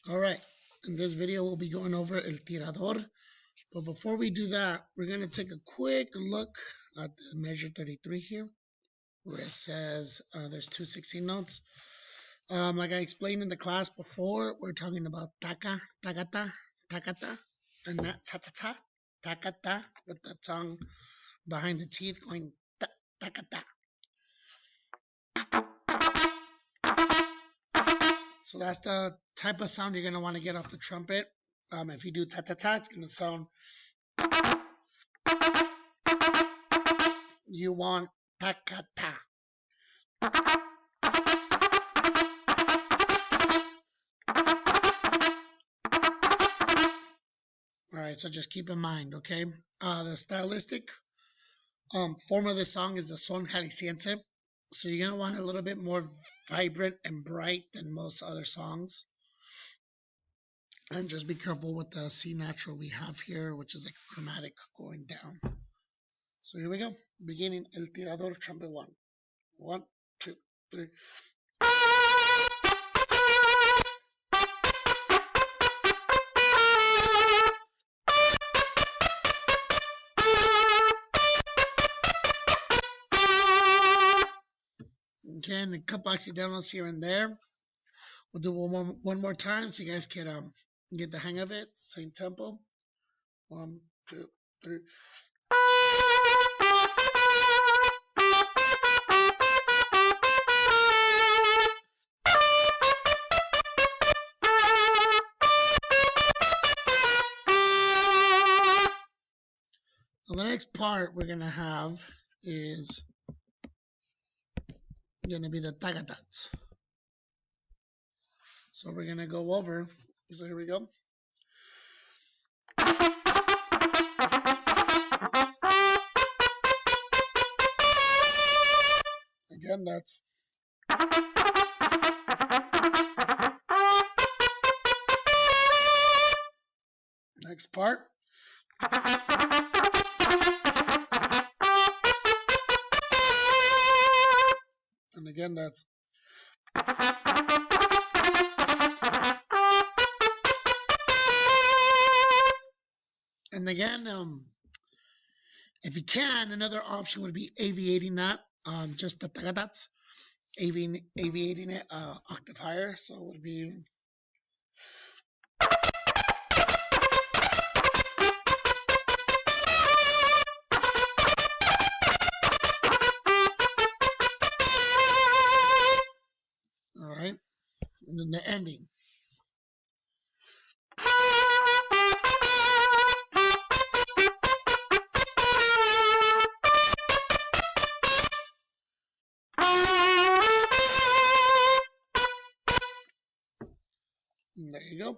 Alright, in this video we'll be going over el tirador, but before we do that, we're going to take a quick look at the measure 33 here, where it says there's 216 notes. Like I explained in the class before, we're talking about taka, takata, takata, and not ta-ta-ta, takata, with the tongue behind the teeth going ta-takata. So that's the type of sound you're going to want to get off the trumpet. If you do ta-ta-ta, it's going to sound. You want ta-ka-ta. Alright, so just keep in mind, okay? The stylistic form of the song is the son jalisciense. So you're going to want a little bit more vibrant and bright than most other songs. And just be careful with the C natural we have here, which is a chromatic going down. So here we go. Beginning El Tirador, trumpet 1. 1, 2, 3. Again, a couple accidentals here and there. We'll do one more time so you guys can get the hang of it. Same tempo. 1, 2, 3. Now the next part we're going to have is going to be the tagatats. So we're going to go over. So here we go. Again, that's. Next part. And again, that's. And again, if you can, another option would be aviating that, just the tagatats, aviating it octave higher. So it would be. All right, and then the ending. And there you go.